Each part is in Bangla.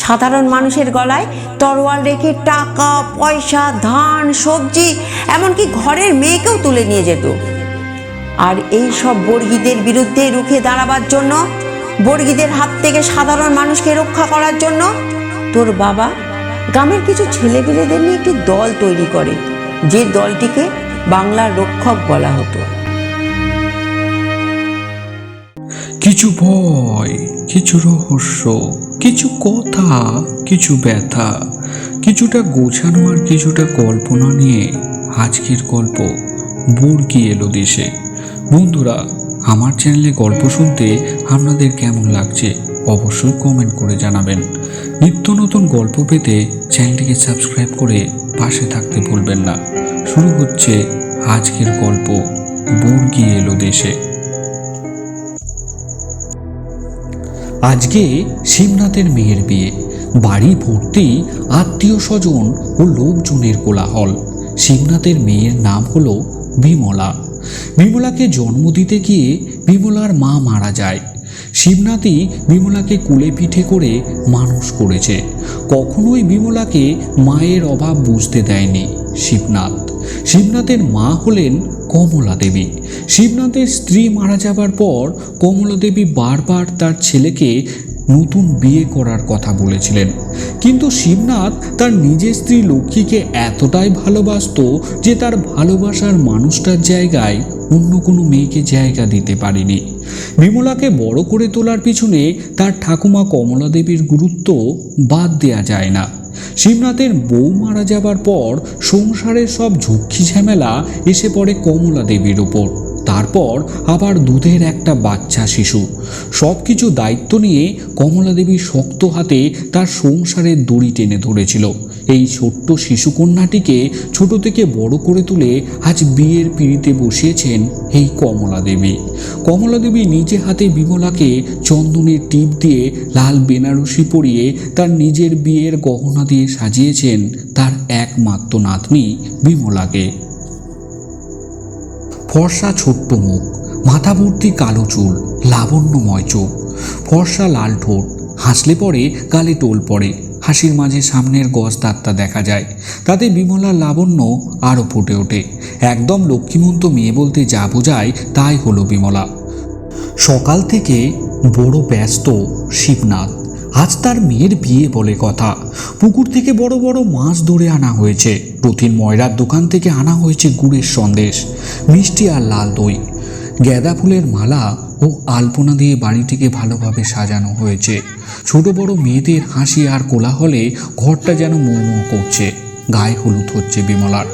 সাধারণ মানুষের গলায় তরোয়াল রেখে টাকা পয়সা ধান সবজি এমনকি ঘরের মেয়েকেও তুলে নিয়ে যেত। আর এই সব বর্গীদের বিরুদ্ধে রুখে দাঁড়াবার জন্য, বর্গীদের হাত থেকে সাধারণ মানুষকে রক্ষা করার জন্য তোর বাবা গ্রামের কিছু ছেলেপেলেদের নিয়ে একটি দল তৈরি করে, যে দলটিকে বাংলার রক্ষক বলা হতো। কিছু ভয়, কিছু রহস্য, কিছু কথা, কিছু ব্যথা, কিছুটা গোছানো আর কিছুটা কল্পনা নিয়ে আজকের গল্প বর্গী এলো দেশে। বন্ধুরা, আমার চ্যানেলে গল্প শুনতে আপনাদের কেমন লাগছে অবশ্যই কমেন্ট করে জানাবেন। নিত্য নতুন গল্প পেতে চ্যানেলটিকে সাবস্ক্রাইব করে পাশে থাকতে ভুলবেন না। শুরু হচ্ছে আজকের গল্প বর্গী এলো দেশে। আজকে শিবনাথের মেয়ের বিয়ে। বাড়ি ভর্তি আত্মীয় স্বজন ও লোকজনের কোলাহল। শিবনাথের মেয়ের নাম হলো বিমলা। বিমলাকে জন্ম দিতে গিয়ে বিমলার মা মারা যায়। শিবনাথই বিমলাকে কুলে পিঠে করে মানুষ করেছে। কখনোই বিমলাকে মায়ের অভাব বুঝতে দেয়নি শিবনাথ। শিবনাথের মা হলেন কমলা দেবী। শিবনাথের স্ত্রী মারা যাবার পর কমলা দেবী বারবার তার ছেলেকে নতুন বিয়ে করার কথা বলেছিলেন, কিন্তু শিবনাথ তার নিজের স্ত্রী লক্ষ্মীকে এতটাই ভালোবাসত যে তার ভালোবাসার মানুষটার জায়গায় অন্য কোনো মেয়েকে জায়গা দিতে পারেনি। বিমলাকে বড় করে তোলার পিছনে তার ঠাকুমা কমলা দেবীর গুরুত্ব বাদ দেয়া যায় না। শিবনাথের বউ মারা যাবার পর সংসারের সব ঝুঁকি ঝামেলা এসে পড়ে কমলা দেবীর ওপর। তারপর আবার দুধের একটা বাচ্চা শিশু। সব কিছু দায়িত্ব নিয়ে কমলা দেবী শক্ত হাতে তার সংসারের দড়ি টেনে ধরেছিল। এই ছোট্ট শিশুকন্যাটিকে ছোট থেকে বড় করে তুলে আজ বিয়ের পিঁড়িতে বসিয়েছেন এই কমলা দেবী। কমলা দেবী নিজে হাতে বিমলাকে চন্দনের টিপ দিয়ে লাল বেনারসি পরিয়ে তার নিজের বিয়ের গহনা দিয়ে সাজিয়েছেন তার একমাত্র নাতনি বিমলাকে। ফর্সা ছোট্ট মুখ, মাথা ভর্তি কালো চুল, লাবণ্যময় চোখ, ফর্সা লাল ঠোঁট, হাসলে পরে গালে টোল পড়ে। হাসির মাঝে সামনের গজ দাঁতটা দেখা যায়, তাতে বিমলার লাবণ্য আরও ফুটে ওঠে। একদম লক্ষ্মীমন্ত মেয়ে বলতে যা বোঝায় তাই হলো বিমলা। সকাল থেকে বড় ব্যস্ত শিবনাথ। আজ তার মেয়ের বিয়ে বলে কথা। পুকুর থেকে বড় বড় মাছ ধরে আনা হয়েছে। রথিন ময়রার দোকান থেকে আনা হয়েছে গুড়ের সন্দেশ, মিষ্টি আর লাল দই। গাঁদা ফুলের মালা ও আলপনা দিয়ে বাড়িটিকে ভালোভাবে সাজানো হয়েছে। ছোট বড় মেয়েদের হাসি আর কোলাহলে ঘরটা যেন মৌ মৌ করছে। গায়ে হলুদ হচ্ছে বিমলার।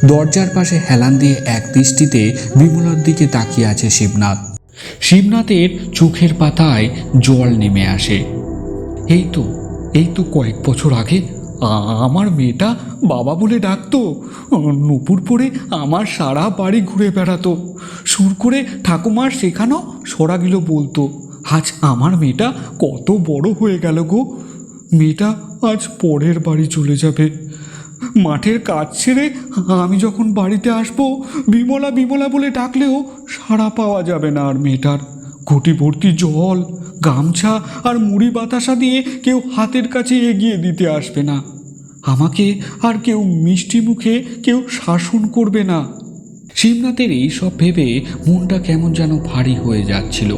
দরজার পাশে হেলান দিয়ে এক দৃষ্টিতে বিমলার দিকে তাকিয়ে আছে শিবনাথ। শিবনাথের চোখের পাতায় জল নেমে আসে। এই তো কয়েক বছর আগে আমার মেয়েটা বাবা বলে ডাকতো। নূপুর পরে আমার সারা বাড়ি ঘুরে বেড়াতো। সুর করে ঠাকুমার শেখানো সরাগুলো বলতো। আজ আমার মেয়েটা কত বড় হয়ে গেল গো। মেয়েটা আজ পরের বাড়ি চলে যাবে। মাঠের কাজ ছেড়ে আমি যখন বাড়িতে আসবো, বিমলা বিমলা বলে ডাকলেও সাড়া পাওয়া যাবে না আর মেয়েটার। ঘটি ভর্তি জল, গামছা আর মুড়ি বাতাসা দিয়ে কেউ হাতের কাছে এগিয়ে দিতে আসবে না। আমাকে আর কেউ মিষ্টি মুখে কেউ শাসন করবে না। শিবনাথের এই সব ভেবে মনটা কেমন যেন ভারী হয়ে যাচ্ছিল।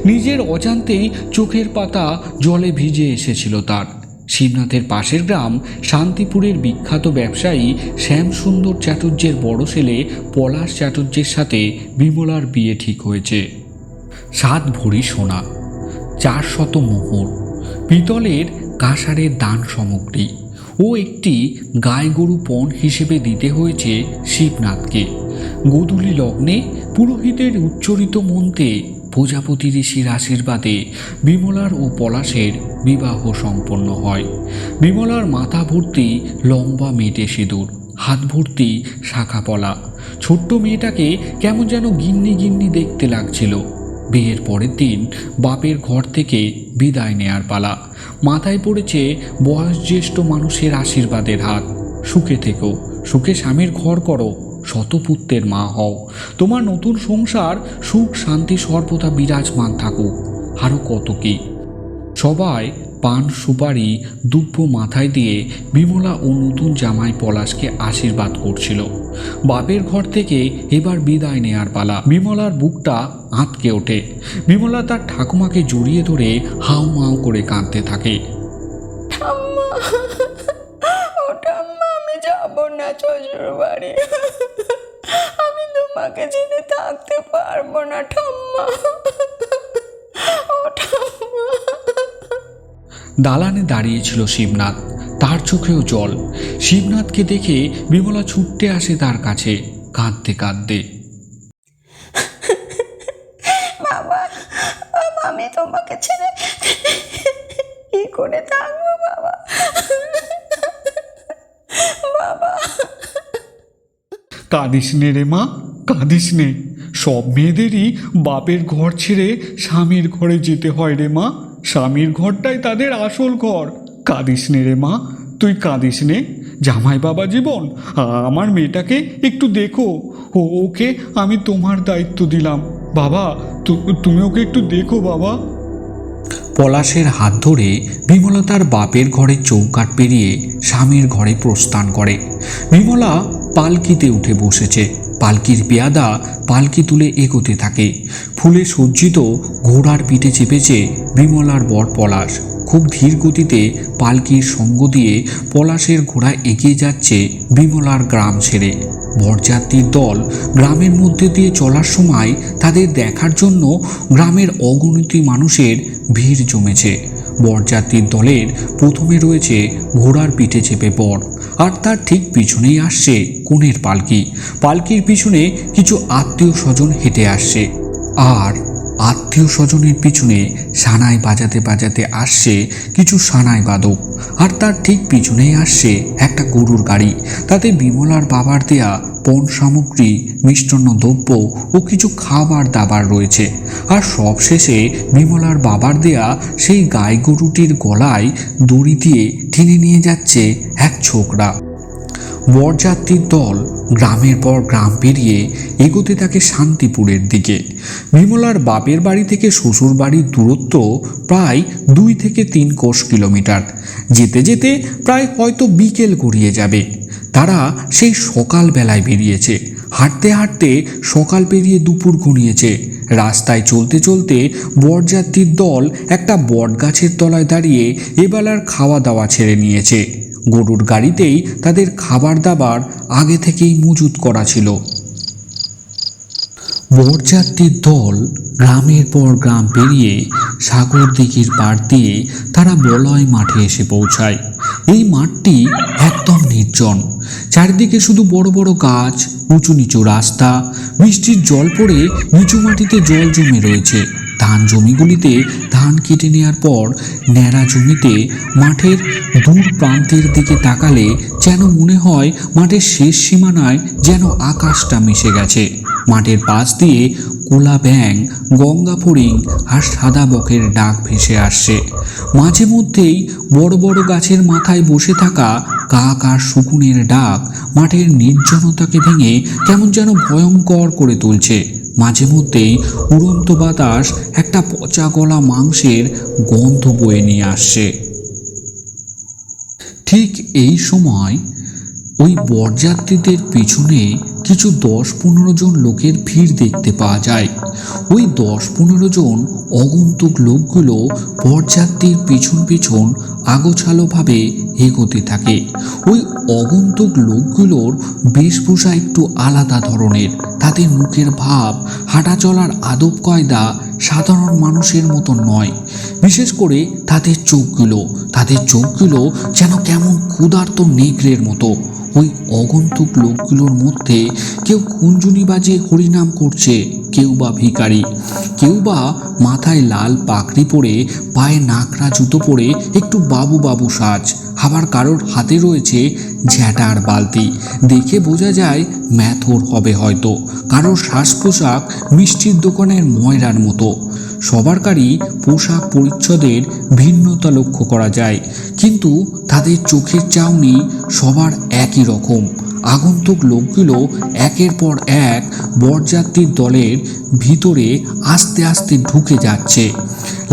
নিজের অজান্তেই চোখের পাতা জলে ভিজে এসেছিল তার। শিবনাথের পাশের গ্রাম শান্তিপুরের বিখ্যাত ব্যবসায়ী শ্যামসুন্দর চাটুর্যের বড় ছেলে পলাশ চাটুর্যের সাথে বিমলার বিয়ে ঠিক হয়েছে। 7 ভরি সোনা, 400 মোহর, পিতলের কাঁসারের দান সামগ্রী ও একটি গাই গরু পণ হিসেবে দিতে হয়েছে শিবনাথকে। গোধূলি লগ্নে পুরোহিতের উচ্চারিত মন্ত্রে প্রজাপতি ঋষির আশীর্বাদে বিমলার ও পলাশের বিবাহ সম্পন্ন হয়। বিমলার মাথা ভর্তি লম্বা মেটে সিঁদুর, হাত ভর্তি শাখা পলা। ছোট্ট মেয়েটাকে কেমন যেন গিন্নি গিন্নি দেখতে লাগছিল। বিয়ের পরের দিন বাপের ঘর থেকে বিদায় নেয়ার পালা। মাথায় পড়েছে বয়োজ্যেষ্ঠ মানুষের আশীর্বাদের হাত। সুখে থেকো, সুখে স্বামীর ঘর করো, শতপুত্রের মা হও। তোমার নতুন সংসার সুখ শান্তি সর্বদা বিরাজমান থাকুক। আরও কত কি। সবাই পান সুপারি দুব্য মাথায় দিয়ে বিমলা ও নতুন জামাই পলাশকে আশীর্বাদ করছিল। বাপের ঘর থেকে এবার বিদায় নেয়ার পালা। বিমলার বুকটা আঁতকে ওঠে। বিমলা তার ঠাকুমাকে জড়িয়ে ধরে হাউ মাউ করে কাঁদতে থাকে। ঠাম্মা, ও ঠাম্মা, আমি যাব না শ্বশুর বাড়ি। আমি তোমাকে ছেড়ে থাকতে পারবো না ঠাম্মা, ও ঠাম্মা। দালানে দাঁড়িয়েছিল শিবনাথ, তার চোখেও জল। শিবনাথকে দেখে বিমলা ছুটতে আসে তার কাছে কাঁদতে কাঁদতে। বাবা, বাবা, আমি তোমাকে ছেড়ে কি করে থাকবো বাবা, বাবা। কাঁদিস নে রে মা, কাঁদিস নে। সব মেয়েদেরই বাপের ঘর ছেড়ে স্বামীর ঘরে যেতে হয় রে মা। স্বামীর ঘরটাই তাদের আসল ঘর। কাঁদিস নে রে মা, তুই কাঁদিস নে। জামাই বাবা জীবন, আমার মেয়েটাকে একটু দেখো। ওকে আমি তোমার দায়িত্ব দিলাম বাবা, তুমি ওকে একটু দেখো বাবা। পলাশের হাত ধরে বিমলা তার বাপের ঘরের চৌকাঠ পেরিয়ে স্বামীর ঘরে প্রস্থান করে। বিমলা পালকিতে উঠে বসেছে। পালকির পেয়াদা পালকি তুলে এগোতে থাকে। ফুলে সজ্জিত ঘোড়ার পিঠে চেপেছে বিমলার বর পলাশ। খুব ধীর গতিতে পালকির সঙ্গ দিয়ে পলাশের ঘোড়া এগিয়ে যাচ্ছে বিমলার গ্রাম ছেড়ে। বরযাত্রীর দল গ্রামের মধ্যে দিয়ে চলার সময় তাদের দেখার জন্য গ্রামের অগণিত মানুষের ভিড় জমেছে। বরযাত্রীর দলের প্রথমে রয়েছে ঘোড়ার পিঠে চেপে বর, আর তার ঠিক পিছনেই আসছে কনের পালকি। পালকির পিছনে কিছু আত্মীয় স্বজন হেঁটে আসছে, আর আত্মীয় স্বজনের পিছনে সানাই বাজাতে বাজাতে আসছে কিছু সানাই বাদক। আর তার ঠিক পিছনেই আসছে একটা গরুর গাড়ি। তাতে বিমলার বাবার দেয়া পণ সামগ্রী, মিষ্টান্ন দ্রব্য ও কিছু খাবার দাবার রয়েছে। আর সবশেষে বিমলার বাবার দেয়া সেই গাই গরুটির গলায় দড়ি দিয়ে টেনে নিয়ে যাচ্ছে এক ছোকরা। বরযাত্রীর দল গ্রামের পর গ্রাম পেরিয়ে এগোতে থাকে শান্তিপুরের দিকে। বিমলার বাপের বাড়ি থেকে শ্বশুর বাড়ির দূরত্ব প্রায় 2 থেকে 3 কোষ কিলোমিটার। যেতে যেতে প্রায় হয়তো বিকেল গড়িয়ে যাবে। তারা সেই সকালবেলায় বেরিয়েছে। হাঁটতে হাঁটতে সকাল পেরিয়ে দুপুর ঘনিয়েছে। রাস্তায় চলতে চলতে বরযাত্রীর দল একটা বটগাছের তলায় দাঁড়িয়ে এবেলার খাওয়া দাওয়া ছেড়ে নিয়েছে। গরুর গাড়িতেই তাদের খাবার দাবার আগে থেকেই মজুত করা ছিল। বরযাত্রীর দল গ্রামের পর গ্রাম পেরিয়ে সাগর দিঘির পাড় দিয়ে তারা বলয় মাঠে এসে পৌঁছায়। এই মাঠটি একদম নির্জন। চারিদিকে শুধু বড় বড় গাছ, উঁচু নিচু রাস্তা। বৃষ্টির জল পড়ে নিচু মাটিতে জল জমে রয়েছে। ধান জমিগুলিতে ধান কেটে নেওয়ার পর ন্যাড়া জমিতে মাঠের দূর প্রান্তের দিকে তাকালে যেন মনে হয় মাঠের শেষ সীমানায় যেন আকাশটা মিশে গেছে। মাঠের পাশ দিয়ে কোলা ব্যাঙ, গঙ্গা ফড়িং আর সাদা বকের ডাক ভেসে আসছে। মাঝে মধ্যেই বড় বড় গাছের মাথায় বসে থাকা কাক আর শকুনের ডাক মাঠের নির্জনতাকে ভেঙে কেমন যেন ভয়ঙ্কর করে তুলছে। মাঝে মধ্যেই উড়ন্ত বাতাস একটা পচা গলা মাংসের গন্ধ বয়ে নিয়ে আসছে। ঠিক এই সময় ওই বরযাত্রীদের পিছনে কিছু 10-15 জন লোকের ভিড় দেখতে পাওয়া যায়। ওই 10-15 জন অগন্তুক লোকগুলো বরযাত্রীর পিছন পিছন আগোছালোভাবে এগোতে থাকে। ওই অগন্তুক লোকগুলোর বেশভূষা একটু আলাদা ধরনের। তাদের মুখের ভাব, হাঁটা চলার আদব কায়দা সাধারণ মানুষের মতো নয়। বিশেষ করে তাদের চোখগুলো যেন কেমন ক্ষুধার্ত নেকড়ের মতো। ওই অগন্তুক লোকগুলোর মধ্যে কেউ কুঞ্জুনি বাজে হরিনাম করছে, কেউ বা ভিখারি, কেউ বা মাথায় লাল পাগড়ি পরে পায়ে নাকড়া জুতো পরে একটু বাবু বাবু সাজ। আবার কারোর হাতে রয়েছে ঝ্যাঁটার বালতি, দেখে বোঝা যায় ম্যাথর হবে হয়তো। কারোর শ্বাস পোশাক মিষ্টির দোকানের ময়রার মতো। সবারই পোশাক পরিচ্ছদের ভিন্নতা লক্ষ্য করা যায়, কিন্তু তাদের চোখের চাউনি সবার একই রকম। আগন্তুক লোকগুলো একের পর এক বরযাত্রীর দলের ভিতরে আস্তে আস্তে ঢুকে যাচ্ছে।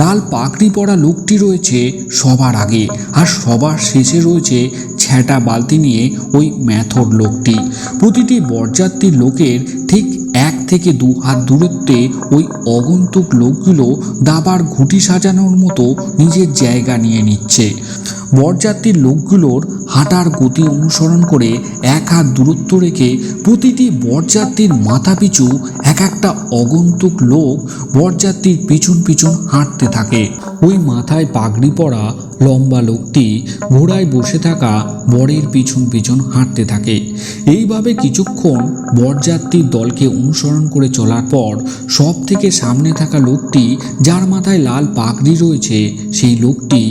লাল পাগড়ি পরা লোকটি রয়েছে সবার আগে, আর সবার শেষে রয়েছে ছ্যাঁটা বালতি নিয়ে ওই ম্যাথর লোকটি। প্রতিটি বরযাত্রীর লোকের ঠিক 1 থেকে 2 হাত দূরত্বে ওই আগন্তুক লোকগুলো দাবার ঘুঁটি সাজানোর মতো নিজের জায়গা নিয়ে নিচ্ছে। বরযাত্রীর লোকগুলোর হাঁটার গতি অনুসরণ করে 1 হাত দূরত্ব রেখে প্রতিটি বরযাত্রীর মাথা পিছু এক একটা আগন্তুক লোক বরযাত্রীর পিছন পিছন হাঁটতে থাকে। ওই মাথায় পাগড়ি পরা লম্বা লোকটি ঘোড়ায় বসে থাকা বরের পিছন পিছন হাঁটতে থাকে। এইভাবে কিছুক্ষণ বরযাত্রীর দলকে অনুসরণ করে চলার পর সব থেকে সামনে থাকা লোকটি, যার মাথায় লাল পাগড়ি রয়েছে, সেই লোকটি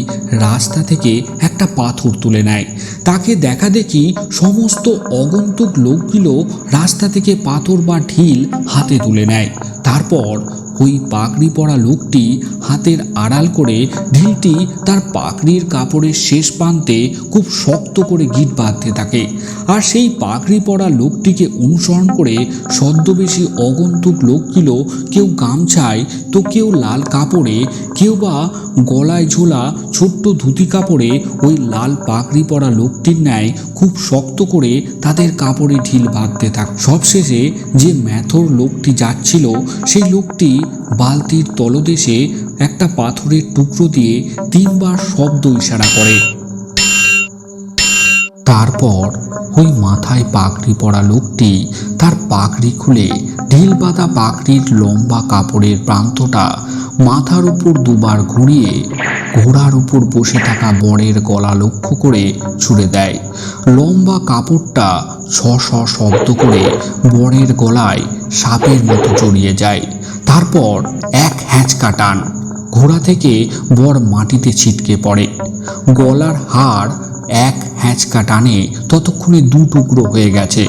রাস্তা থেকে একটা পাথর তুলে নেয়। তাকে দেখা দেখি সমস্ত আগন্তুক লোকগুলো রাস্তা থেকে পাথর বা ঢিল হাতে তুলে নেয়। তারপর ওই পাগড়ি পরা লোকটি হাতের আড়াল করে ঢিলটি তার পাগড়ির কাপড়ের শেষ প্রান্তে খুব শক্ত করে গিঁট বাঁধতে থাকে। আর সেই পাগড়ি পরা লোকটিকে অনুসরণ করে ছদ্মবেশী আগন্তুক লোকগুলো কেউ গামছায়, তো কেউ লাল কাপড়ে, কেউ বা গলায় ঝোলা ছোট্ট ধুতি কাপড়ে ওই লাল পাগড়ি পরা লোকটির ন্যায় খুব শক্ত করে তাদের কাপড়ে ঢিল বাঁধতে থাকে। সবশেষে যে ম্যাথর লোকটি যাচ্ছিল, সেই লোকটি বালতির তলদেশে একটা পাথরের টুকরো দিয়ে 3 বার শব্দ ইশারা করে। তারপর ওই মাথায় পাগড়ি পরা লোকটি তার পাগড়ি খুলে ঢিল বাঁধা পাগড়ির লম্বা কাপড়ের প্রান্তটা মাথার উপর 2 বার ঘুরিয়ে ঘোড়ার উপর বসে থাকা বরের গলা লক্ষ্য করে ছুঁড়ে দেয়। লম্বা কাপড়টা ছ শব্দ করে বরের গলায় সাপের মতো জড়িয়ে যায়। তারপর এক হ্যাঁচকা টান, ঘোড়া থেকে বর মাটিতে ছিটকে পড়ে। গলার হাড় এক হ্যাঁচকা টানে ততক্ষণে 2 টুকরো হয়ে গেছে।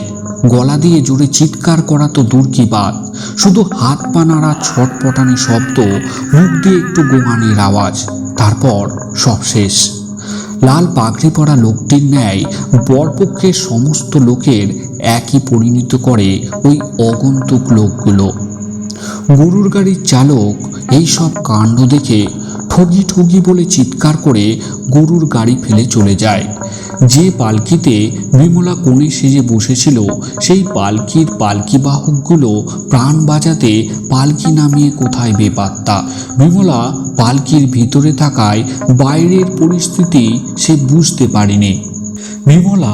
গলা দিয়ে জোরে চিৎকার করা তো দূর কি বাদ, শুধু হাত পা নাড়া ছটপটানি শব্দ, মুখ দিয়ে একটু গোঙানির আওয়াজ। তারপর সব শেষ। লাল পাগড়ি পরা লোকটির ন্যায় বরপক্ষের সমস্ত লোকের একই পরিণত করে ওই আগন্তুক লোকগুলো। গরুর গাড়ির চালক এই সব কাণ্ড দেখে ঠগি ঠগি বলে চিৎকার করে গরুর গাড়ি ফেলে চলে যায়। যে পালকিতে বিমলা কোণে সেজে বসেছিল, সেই পালকির পালকি বাহকগুলো প্রাণ বাজাতে পালকি নামিয়ে কোথায় বেপাত্তা। বিমলা পালকির ভিতরে থাকায় বাইরের পরিস্থিতি সে বুঝতে পারেনি। বিমলা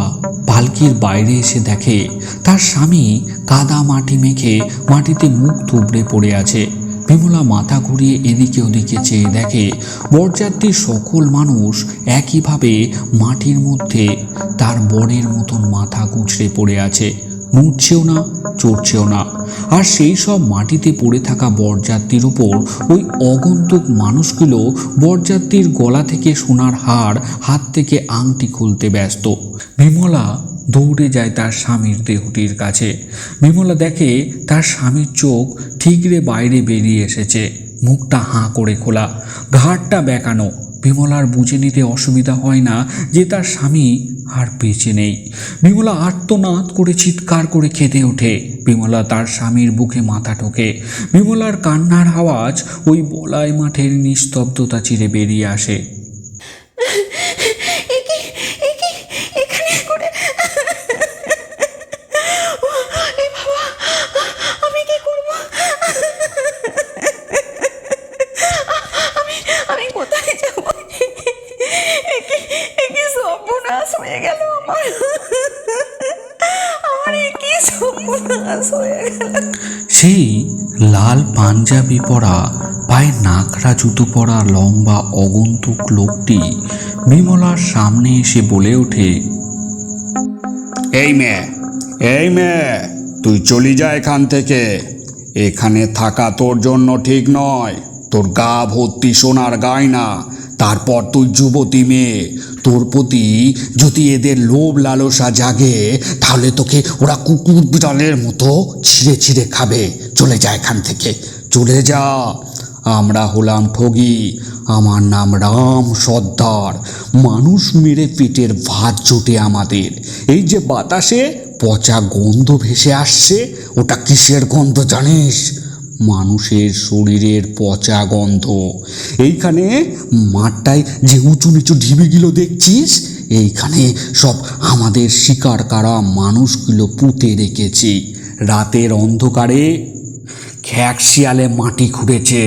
পালকির বাইরে এসে দেখে তার স্বামী কাদা মাটি মেখে মাটিতে মুখ থুবড়ে পড়ে আছে। বিমলা মাথা ঘুরিয়ে এদিকে ওদিকে চেয়ে দেখে বরযাত্রীর সকল মানুষ একইভাবে মাটির মধ্যে তার বরের মতন মাথা গুছড়ে পড়ে আছে, নড়ছেও না, চড়ছেও না। আর সেই সব মাটিতে পড়ে থাকা বরযাত্রীর উপর ওই আগন্তুক মানুষগুলো বরযাত্রীর গলা থেকে সোনার হাড়, হাত থেকে আংটি খুলতে ব্যস্ত। বিমলা দৌড়ে যায় তার স্বামীর দেহটির কাছে। বিমলা দেখে তার স্বামীর চোখ ঠিকরে বাইরে বেরিয়ে এসেছে, মুখটা হাঁ করে খোলা, ঘাড়টা বেঁকানো। বিমলার বুঝে নিতে অসুবিধা হয় না যে তার স্বামী আর বেঁচে নেই। বিমলা আর্তনাদ করে চিৎকার করে কেঁদে ওঠে। বিমলা তার স্বামীর বুকে মাথা ঠোকে। বিমলার কান্নার আওয়াজ ওই বলাই মাঠের নিস্তব্ধতা চিরে বেরিয়ে আসে। সেই লাল পাঞ্জাবি পরা, পায়ে নাকড়া জুতো পরা লম্বা আগন্তুক লোকটি বিমলার সামনে এসে বলে ওঠে, এই মেয়ে, তুই চলি যা এখান থেকে। এখানে থাকা তোর জন্য ঠিক নয়। তোর গা ভর্তি সোনার গয়না, তারপর তুই যুবতী মেয়ে। তোর প্রতি যদি এদের লোভ লালসা জাগে, তাহলে তোকে ওরা কুকুর বিড়ালের মতো ছিঁড়ে ছিঁড়ে খাবে। চলে যা এখান থেকে, চলে যা। আমরা হলাম ঠগি, আমার নাম রাম সর্দার। মানুষ মেরে পেটের ভাত জোটে আমাদের। এই যে বাতাসে পচা গন্ধ ভেসে আসছে। ওটা কিসের গন্ধ জানিস? মানুষের শরীরের পচা গন্ধ। এইখানে মাঠটায় যে উঁচু নিচু ঢিবিগুলো দেখছিস, এইখানে সব আমাদের শিকার করা মানুষগুলো পুঁতে রেখেছি। রাতের অন্ধকারে খ্যাক শিয়ালে মাটি খুঁড়েছে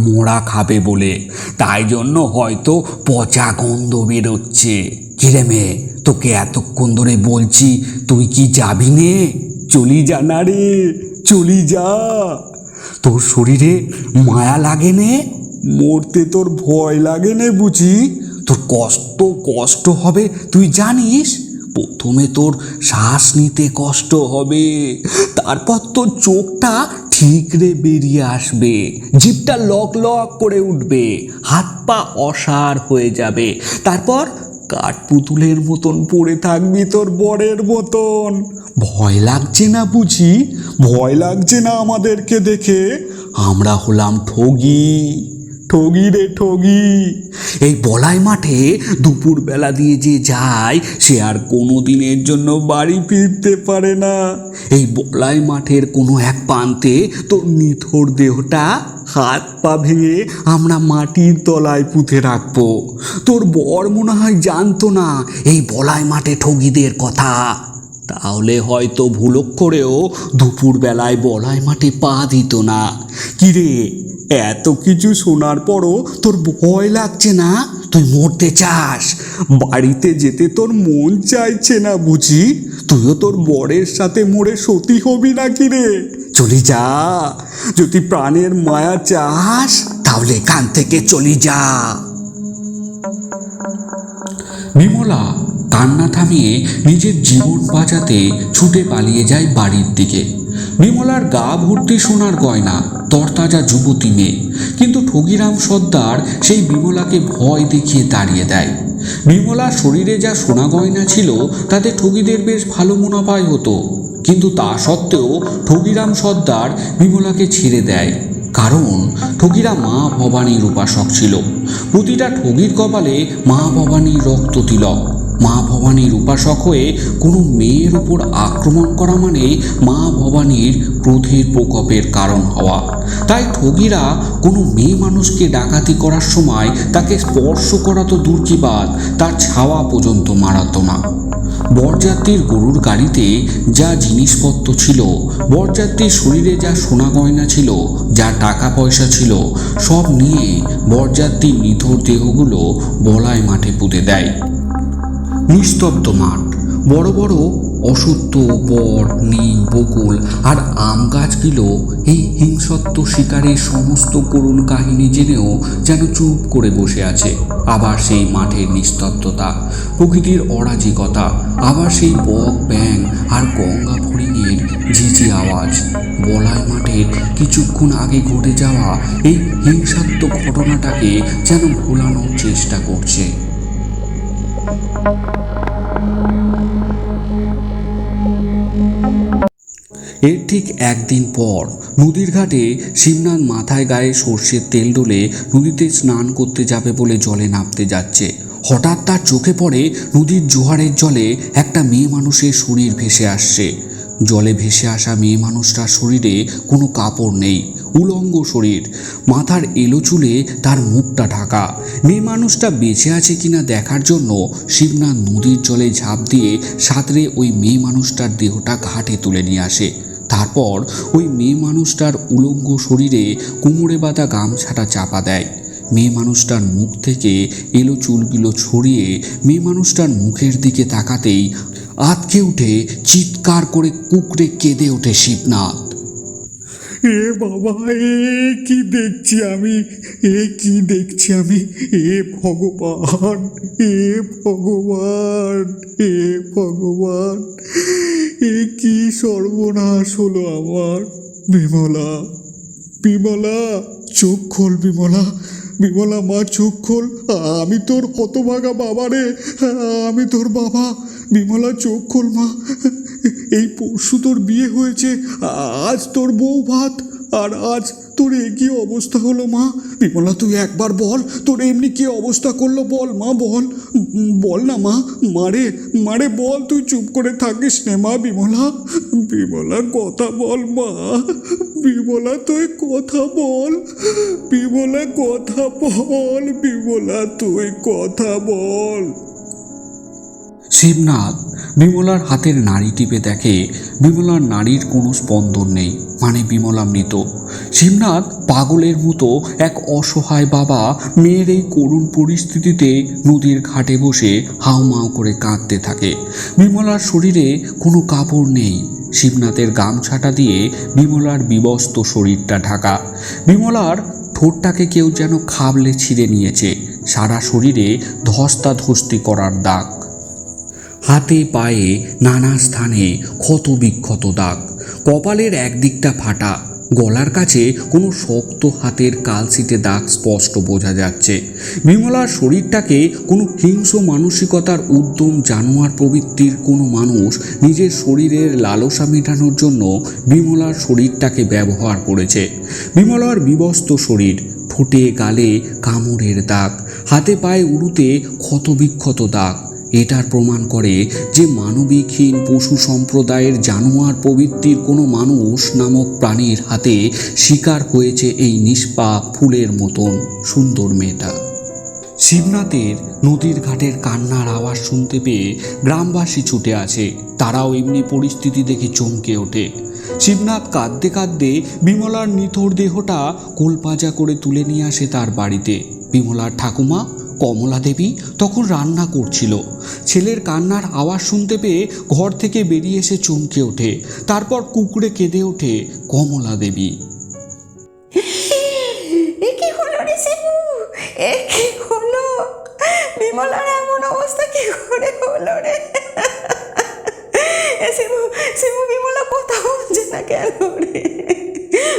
মোড়া খাবে বলে, তাই জন্য হয়তো পচা গন্ধ বেরোচ্ছে। কিরে মেয়ে, তোকে এতক্ষণ ধরে বলছি, তুই কি যাবি নে? চলি যা না রে, চলি যা। তোর শরীরে মায়া লাগে নে? মরতে তোর ভয় লাগে নে বুঝি? তোর কষ্ট হবে তুই জানিস? প্রথমে তোর শ্বাস নিতে কষ্ট হবে, তারপর তোর চোখটা ঠিকরে বেরিয়ে আসবে, জিভটা লক লক করে উঠবে, হাত পা অসাড় হয়ে যাবে, তারপর কাঠপুতুলের মতন পড়ে থাকবি তোর বরের মতন। ভয় লাগছে না বুঝি? ভয় লাগছে না আমাদেরকে দেখে? আমরা হলাম ঠগি, ঠগি রে ঠগি। এই বলাই মাঠে দুপুরবেলা দিয়ে যে যায় সে আর কোনো দিনের জন্য বাড়ি ফিরতে পারে না। এই বলাই মাঠের কোনো এক প্রান্তে তোর নিথর দেহটা হাত পা ভেঙে আমরা মাটির তলায় পুঁতে রাখবো। তোর বর মনে হয় জানতো না এই বলাই মাঠে ঠগিদের কথা, তাহলে হয়তো ভুলক করেও দুপুরবেলায় বলাই মাঠে পা দিত না। কিরে, এত কিছু শোনার পরও তোর ভয় লাগছে না? তুই মরতে চাস? বাড়িতে যেতে তোর মন চাইছে না বুঝি? তুইও তোর বরের সাথে মরে সতী হবি না কিরে? চলি যা। যদি প্রাণের মায়া চাস তাহলে এখান থেকে চলি যা। বিমলা কান্না থামিয়ে নিজের জীবন বাঁচাতে ছুটে পালিয়ে যায় বাড়ির দিকে। বিমলার গা ভর্তি সোনার গয়না, তরতাজা যুবতী মেয়ে, কিন্তু ঠগিরাম সর্দার সেই বিমলাকে ভয় দেখিয়ে তাড়িয়ে দেয়। বিমলার শরীরে যা সোনা গয়না ছিল তাতে ঠগিদের বেশ ভালো মুনাফাই হতো, কিন্তু তা সত্ত্বেও ঠগিরাম সর্দার বিমলাকে ছেড়ে দেয়, কারণ ঠগিরা মা ভবানীর উপাসক ছিল। প্রতিটা ঠগির কপালে মা ভবানীর রক্ত তিলক। মা ভবানীর উপাসক হয়ে কোনো মেয়ের উপর আক্রমণ করা মানে মা ভবানীর ক্রোধের প্রকোপের কারণ হওয়া। তাই ঠগিরা কোনো মেয়ে মানুষকে ডাকাতি করার সময় তাকে স্পর্শ করা তো দূর কি বাদ, তার ছাওয়া পর্যন্ত মারাতো না। বরযাত্রীর গরুর গাড়িতে যা জিনিসপত্র ছিল, বরযাত্রীর শরীরে যা সোনা গয়না ছিল, যা টাকা পয়সা ছিল, সব নিয়ে বরযাত্রীর নিথর দেহগুলো বলাই মাঠে পুঁতে দেয়। নিস্তব্ধ মাঠ, বড় বড় অসত্য, বট, নিম, বকুল আর আম গাছগুলো এই হিংসত্ব শিকারের সমস্ত করুণ কাহিনী জেনেও যেন চুপ করে বসে আছে। আবার সেই মাঠের নিস্তব্ধতা, প্রকৃতির অরাজিকতা, আবার সেই বক, ব্যাং আর গঙ্গা ফড়িংয়ের ঝিঝি আওয়াজ। বলাই মাঠের কিছুক্ষণ আগে ঘটে যাওয়া এই হিংসাত্মক ঘটনাটাকে যেন ভোলানোর চেষ্টা করছে। এর ঠিক একদিন পর নদীর ঘাটে শিবনাথ মাথায় গায়ে সর্ষের তেল ডলে নদীতে স্নান করতে যাবে বলে জলে নামতে যাচ্ছে। হঠাৎ তার চোখে পড়ে নদীর জোয়ারের জলে একটা মেয়ে মানুষের শরীর ভেসে আসছে। জলে ভেসে আসা মেয়ে মানুষটার শরীরে কোনো কাপড় নেই, উলঙ্গ শরীর, মাথার এলো চুলে তার মুখটা ঢাকা। মেয়ে মানুষটা বেঁচে আছে কিনা দেখার জন্য শিবনাথ নদীর জলে ঝাঁপ দিয়ে সাঁতরে ওই মেয়ে মানুষটার দেহটা ঘাটে তুলে নিয়ে আসে। তারপর ওই মেয়ে মানুষটার উলঙ্গ শরীরে কোমরে বাঁধা গামছাটা চাপা দেয়। মেয়ে মানুষটার মুখ থেকে এলো চুলগুলো ছড়িয়ে মেয়ে মানুষটার মুখের দিকে তাকাতেই আঁতকে উঠে চিৎকার করে কুকড়ে কেঁদে ওঠে শিবনাথ। এ বাবা, এ কি দেখছি আমি, এ কি দেখছি আমি, এ ভগবান, এ ভগবান, এ ভগবান, এ কি সর্বনাশ হলো আমার। বিমলা, বিমলা, চোখ খোল বিমলা, বিমলা মা চোখ খোল। আমি তোর হতভাগা বাবা রে, আমি তোর বাবা। বিমলা চোখ খোল মা, এই পরশু তোর বিয়ে হয়েছে, আজ তোর বউ ভাত, আর আজ তোর এ কি অবস্থা হলো মা? বিমলা তুই একবার বল, তোর এমনি কি অবস্থা করলো বল মা, বল বল না মা, মারে মারে বল, তুই চুপ করে থাকিস নে মা। বিমলা, বিমলা কথা বল মা, বিমলা তুই কথা বল, বিমলা কথা বল, বিমলা তুই কথা বল। শিবনাথ বিমলার হাতের নাড়ি টিপে দেখে বিমলার নাড়ির কোনো স্পন্দন নেই, মানে বিমলা মৃত। শিবনাথ পাগলের মতো এক অসহায় বাবা মেয়ের এই করুণ পরিস্থিতিতে নদীর ঘাটে বসে হাউমাউ করে কাঁদতে থাকে। বিমলার শরীরে কোনো কাপড় নেই, শিবনাথের গামছাটা দিয়ে বিমলার বিবস্ত শরীরটা ঢাকা। বিমলার ঠোঁটটাকে কেউ যেন খাবলে ছিঁড়ে নিয়েছে, সারা শরীরে ধস্তাধস্তি করার দাগ, হাতে পায়ে নানা স্থানে ক্ষত বিক্ষত দাগ, কপালের একদিকটা ফাটা, গলার কাছে কোনো শক্ত হাতের কালশিটে দাগ স্পষ্ট বোঝা যাচ্ছে। বিমলার শরীরটাকে কোনো হিংস্র মানসিকতার উদ্যম জানোয়ার প্রবৃত্তির কোনো মানুষ নিজের শরীরের লালসা মেটানোর জন্য বিমলার শরীরটাকে ব্যবহার করেছে। বিমলার বিবস্ত শরীর, ঠোঁটে গালে কামড়ের দাগ, হাতে পায়ে উড়ুতে ক্ষতবিক্ষত দাগ, এটার প্রমাণ করে যে মানবিকহীন পশু সম্প্রদায়ের জানোয়ার প্রবৃত্তির কোনো মানুষ নামক প্রাণীর হাতে শিকার হয়েছে এই নিষ্পাপ ফুলের মতন সুন্দর মেয়েটা। শিবনাথের নদীর ঘাটের কান্নার আওয়াজ শুনতে পেয়ে গ্রামবাসী ছুটে আসে, তারাও এমনি পরিস্থিতি দেখে চমকে ওঠে। শিবনাথ কাঁদতে কাঁদতে বিমলার নিথর দেহটা কোলপাজা করে তুলে নিয়ে আসে তার বাড়িতে। বিমলার ঠাকুমা কমলা দেবী তখন রান্না করছিল। ছেলের কান্নার আওয়াজ শুনতে পেয়ে ঘর থেকে বেরিয়ে এসে চমকে ওঠে, তারপর কুকড়ে কেঁদে ওঠে কমলা দেবী। এ কি হলো রে শিবু, এ কি হলো? বিমলার এমন অবস্থা কি করে হলো রে? এ শিবু, শিবু বিমলা কথা বলছে না কেন রে?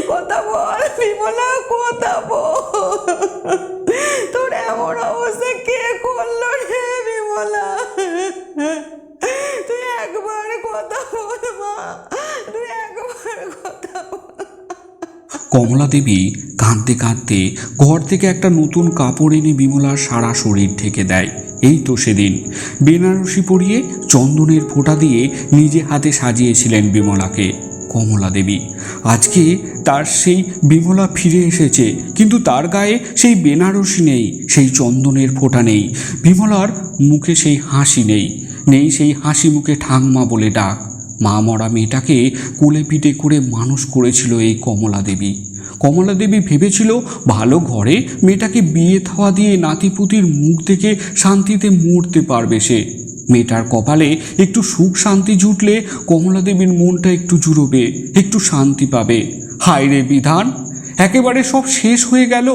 কথা বল বিমলা, কথা বল। তোর এমন অবস্থা কে করলো রে বিমলা? তুই একবার কথা বল মা, তুই একবার কথা বল। কমলা দেবী কাঁদতে কাঁদতে ঘর থেকে একটা নতুন কাপড় এনে বিমলার সারা শরীর ঢেকে দেয়। এই তো সেদিন বেনারসি পরিয়ে চন্দনের ফোঁটা দিয়ে নিজে হাতে সাজিয়েছিলেন বিমলাকে কমলা দেবী। আজকে তার সেই বিমলা ফিরে এসেছে, কিন্তু তার গায়ে সেই বেনারসি নেই, সেই চন্দনের ফোঁটা নেই, বিমলার মুখে সেই হাসি নেই, নেই সেই হাসি মুখে ঠাকমা বলে ডাক। মা মরা মেয়েটাকে কোলে পিঠে করে মানুষ করেছিল এই কমলা দেবী। কমলা দেবী ভেবেছিল ভালো ঘরে মেয়েটাকে বিয়ে থাওয়া দিয়ে নাতিপুতির মুখ দেখে শান্তিতে মরতে পারবে সে। মেয়েটার কপালে একটু সুখ শান্তি জুটলে কমলা দেবীর মনটা একটু জুড়োবে, একটু শান্তি পাবে। হায় রে বিধান, একেবারে সব শেষ হয়ে গেল।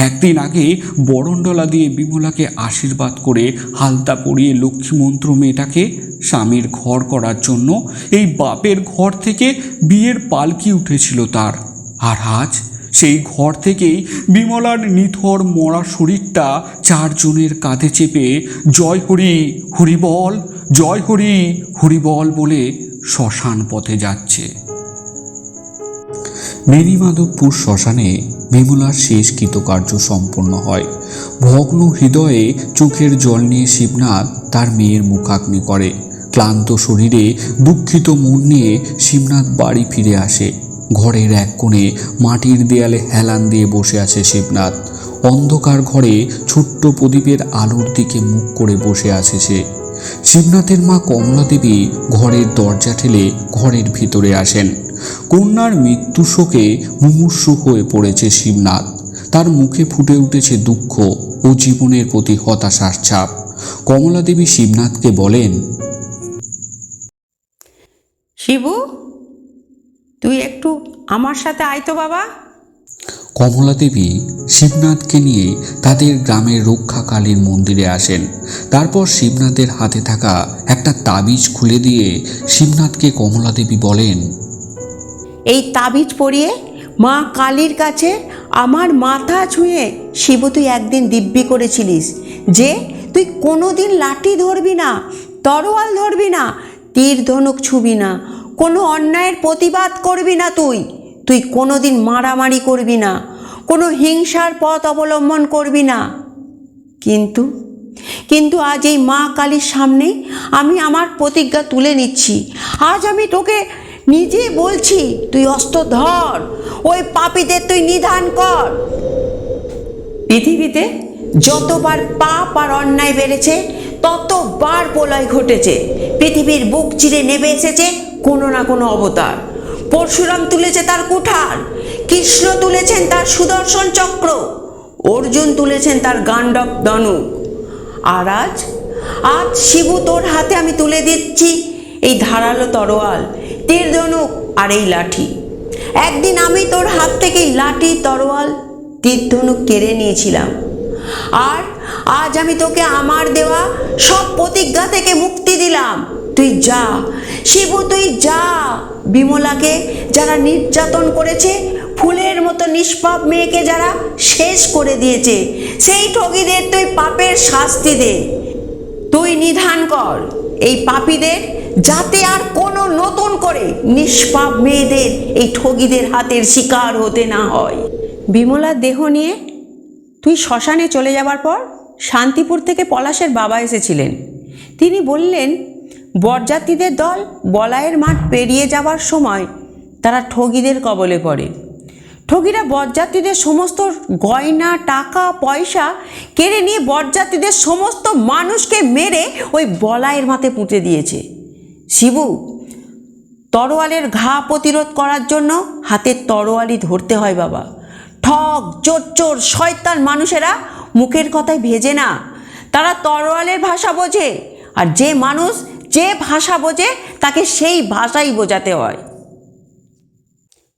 একদিন আগে বরণডলা দিয়ে বিমলাকে আশীর্বাদ করে হালতা পরিয়ে লক্ষ্মীমন্ত্র মেয়েটাকে স্বামীর ঘর করার জন্য এই বাপের ঘর থেকে বিয়ের পালকি উঠেছিল তার। আর আজ সেই ঘর থেকেই বিমলার নিথর মরা শরীরটা চারজনের কাঁধে চেপে জয় হরি হরিবল, জয় হরি হরিবল বলে শ্মশান পথে যাচ্ছে। বেণীমাধবপুর শ্মশানে বিমলার শেষ কৃতকার্য সম্পন্ন হয়। ভগ্ন হৃদয়ে চোখের জল নিয়ে শিবনাথ তার মেয়ের মুখাগ্নি করে। ক্লান্ত শরীরে দুঃখিত মন নিয়ে শিবনাথ বাড়ি ফিরে আসে। ঘরের এক কোণে মাটির দেয়ালে হেলান দিয়ে বসে আছে শিবনাথ। অন্ধকার ঘরে ছোট্ট প্রদীপের আলোর দিকে মুখ করে বসে আছে সে। শিবনাথের মা কমলা দেবী ঘরের দরজা ঠেলে ঘরের ভিতরে আসেন। কন্যার মৃত্যু শোকে মুমূর্ষু হয়ে পড়েছে শিবনাথ। তার মুখে ফুটে উঠেছে দুঃখ ও জীবনের প্রতি হতাশার ছাপ। কমলা দেবী শিবনাথকে বলেন, শিবু, তুই একটু আমার সাথে আয় তো বাবা। কমলা দেবী শিবনাথকে নিয়ে তাদের গ্রামের রক্ষাকালীর মন্দিরে আসেন। তারপর শিবনাথের হাতে থাকা একটা তাবিজ খুলে দিয়ে শিবনাথকে কমলা দেবী বলেন, এই তাবিজ পরিয়ে মা কালীর কাছে আমার মাথা ছুঁয়ে শিবু তুই একদিন দিব্যি করেছিলিস যে তুই কোনোদিন লাঠি ধরবি না, তরোয়াল ধরবি না, তীর ধনুক ছুবি না, কোনো অন্যায়ের প্রতিবাদ করবি না। তুই কোনোদিন মারামারি করবি না, কোনো হিংসার পথ অবলম্বন করবি না। কিন্তু আজ এই মা কালীর সামনে আমি আমার প্রতিজ্ঞা তুলে নিচ্ছি। আজ আমি তোকে নিজে বলছি, তুই অস্ত্র ধর, ওই পাপীদের তুই নিধন কর। পৃথিবীতে যতবার পাপ আর অন্যায় বেড়েছে ততবার প্রলয় ঘটেছে। পৃথিবীর বুক চিরে নেমে এসেছে কোনো না কোনো অবতার। পরশুরাম তুলেছে তার কুঠার, কৃষ্ণ তুলেছেন তার সুদর্শন চক্র, অর্জুন তুলেছেন তার গান্ডব ধনুক। আর আজ শিবু তোর হাতে আমি তুলে দিচ্ছি এই ধারালো তরোয়াল, তীর ধনুক আর এই লাঠি। একদিন আমি তোর হাত থেকে লাঠি, তরোয়াল, তীর ধনুক কেড়ে নিয়েছিলাম, আর আজ আমি তোকে আমার দেওয়া সব প্রতিজ্ঞা থেকে মুক্তি দিলাম। তুই যা শিবু, তুই যা। বিমলাকে যারা নির্যাতন করেছে, ফুলের মতো নিষ্পাপ মেয়েকে যারা শেষ করে দিয়েছে, সেই ঠগীদের তুই পাপের শাস্তি দে। তুই নিধান কর এই পাপীদের, যাতে আর কোনো নতুন করে নিষ্পাপ মেয়েদের এই ঠগীদের হাতের শিকার হতে না হয়। বিমলার দেহ নিয়ে তুই শ্মশানে চলে যাবার পর শান্তিপুর থেকে পলাশের বাবা এসেছিলেন। তিনি বললেন, বরযাত্রীদের দল বলাইয়ের মাঠ পেরিয়ে যাওয়ার সময় তারা ঠগীদের কবলে পড়ে। ঠগীরা বরযাত্রীদের সমস্ত গয়না, টাকা পয়সা কেড়ে নিয়ে বরযাত্রীদের সমস্ত মানুষকে মেরে ওই বলাইয়ের মাঠে পুঁতে দিয়েছে। শিবু, তরোয়ালের ঘা প্রতিরোধ করার জন্য হাতে তরোয়ালই ধরতে হয় বাবা। ঠগ, চোর, শয়তান মানুষেরা মুখের কথায় ভেজে না, তারা তরোয়ালের ভাষা বোঝে। আর যে মানুষ যে ভাষা বোঝে তাকে সেই ভাষাই বোঝাতে হয়।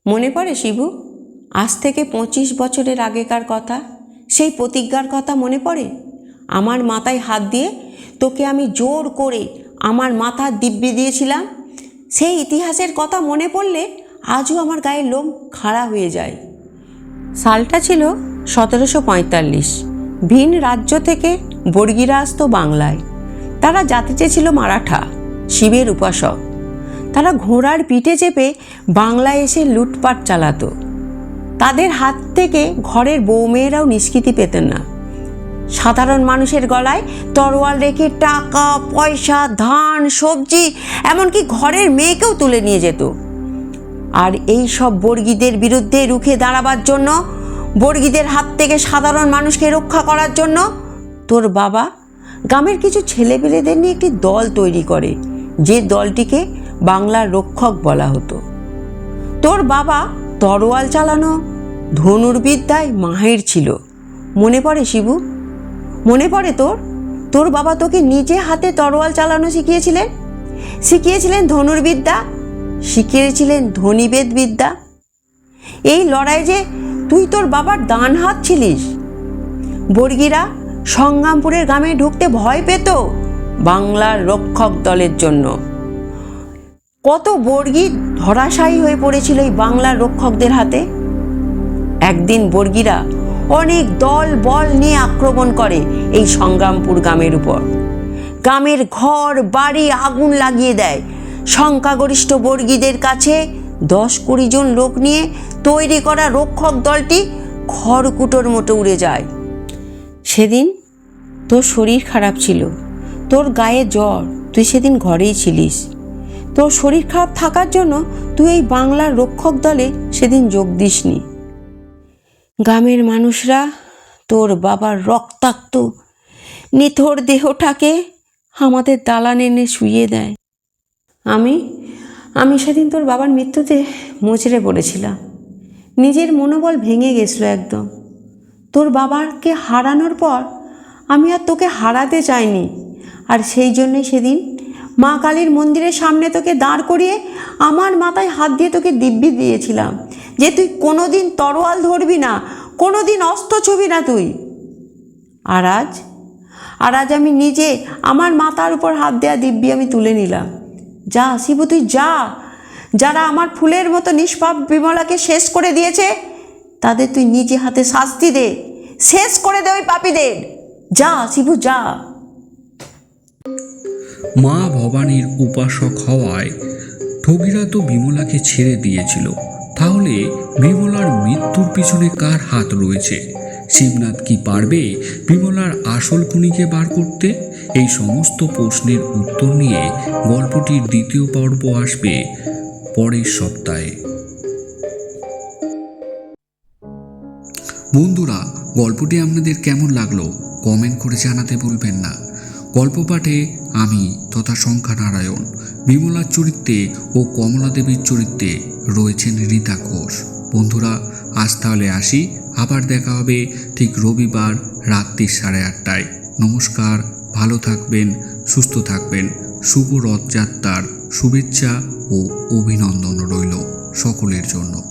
মনে পড়ে শিবু, আজ থেকে 25 বছরের আগেকার কথা, সেই প্রতিজ্ঞার কথা মনে পড়ে? আমার মাথায় হাত দিয়ে তোকে আমি জোর করে আমার মাথার দিব্যি দিয়েছিলাম। সেই ইতিহাসের কথা মনে পড়লে আজও আমার গায়ের লোম খাড়া হয়ে যায়। সালটা ছিল 1745। ভিন রাজ্য থেকে বর্গীরা আসতো বাংলায়। তারা জাতিতে ছিল মারাঠা, শিবের উপাসক। তারা ঘোড়ার পিঠে চেপে বাংলায় এসে লুটপাট চালাতো। তাদের হাত থেকে ঘরের বউমেয়েরাও নিষ্কৃতি পেতেন না। সাধারণ মানুষের গলায় তরোয়াল রেখে টাকা, পয়সা, ধান, সবজি, এমনকি ঘরের মেয়েকেও তুলে নিয়ে যেত। আর এই সব বর্গীদের বিরুদ্ধে রুখে দাঁড়াবার জন্য, বর্গীদের হাত থেকে সাধারণ মানুষকে রক্ষা করার জন্য তোর বাবা গ্রামের কিছু ছেলেপেলেদের নিয়ে একটি দল তৈরি করে, যে দলটিকে বাংলার রক্ষক বলা হতো। তোর বাবা তরোয়াল চালানো, ধনুর্বিদ্যায় মাহির ছিল। মনে পড়ে শিবু? মনে পড়ে তোর বাবা তোকে নিজে হাতে তরোয়াল চালানো শিখিয়েছিলেন ধনুর্বিদ্যা, শিখিয়েছিলেন ধনীবেদ বিদ্যা। এই লড়াই যে তুই তোর বাবার ডান হাত ছিলিস। বর্গীরা সংগ্রামপুরের গ্রামে ঢুকতে ভয় পেত বাংলার রক্ষক দলের জন্য। কত বর্গী ধরাশায়ী হয়ে পড়েছিল এই বাংলার রক্ষকদের হাতে। একদিন বর্গীরা অনেক দল বল নিয়ে আক্রমণ করে এই সংগ্রামপুর গ্রামের উপর। গ্রামের ঘর বাড়ি আগুন লাগিয়ে দেয়। সংখ্যাগরিষ্ঠ বর্গীদের কাছে 10-20 জন লোক নিয়ে তৈরি করা রক্ষক দলটি খড়কুটোর মতো উড়ে যায়। সেদিন তোর শরীর খারাপ ছিল, তোর গায়ে জ্বর, তুই সেদিন ঘরেই ছিলিস। তোর শরীর খারাপ থাকার জন্য তুই এই বাংলার রক্ষক দলে সেদিন যোগ দিসনি। গ্রামের মানুষরা তোর বাবার রক্তাক্ত নিথর দেহটাকে আমাদের দালানে এনে শুইয়ে দেয়। আমি সেদিন তোর বাবার মৃত্যুতে মুচড়ে পড়েছিলাম। নিজের মনোবল ভেঙে গেছিল একদম। তোর বাবাকে হারানোর পর আমি আর তোকে হারাতে চাইনি। আর সেই জন্যই সেদিন মা কালীর মন্দিরের সামনে তোকে দাঁড় করিয়ে আমার মাথায় হাত দিয়ে তোকে দিব্যি দিয়েছিলাম যে তুই কোনোদিন তরোয়াল ধরবি না, কোনোদিন অস্ত্র ছুবি না তুই। আর আজ আমি নিজে আমার মাথার উপর হাত দেওয়া দিব্যি আমি তুলে নিলাম। যা শিবু, তুই যা। যারা আমার ফুলের মতো নিষ্পাপ বিমলাকে শেষ করে দিয়েছে তাদের তুই নিজে হাতে শাস্তি দে, শেষ করে দে ওই পাপীদের। যা শিবু, যা। মা ভবানীর উপাসক হওয়ায় ঠগীরা তো বিমলাকে ছেড়ে দিয়েছিল, তাহলে বিমলার মৃত্যুর পিছনে কার হাত রয়েছে? শিবনাথ কি পারবে বিমলার আসল খুনিকে বার করতে? এই সমস্ত প্রশ্নের উত্তর নিয়ে গল্পটির দ্বিতীয় পর্ব আসবে পরের সপ্তাহে। বন্ধুরা, গল্পটি আপনাদের কেমন লাগলো কমেন্ট করে জানাতে ভুলবেন না। গল্প পাঠে আমি তথা সংখ্যা নারায়ণ, বিমলার চরিত্রে ও কমলা দেবীর চরিত্রে রয়েছেন রীতা ঘোষ। বন্ধুরা, আজ তাহলে আসি, আবার দেখা হবে ঠিক রবিবার রাত্রি 8:30টায়। নমস্কার, ভালো থাকবেন, সুস্থ থাকবেন। শুভ রথযাত্রার শুভেচ্ছা ও অভিনন্দন রইল সকলের জন্য।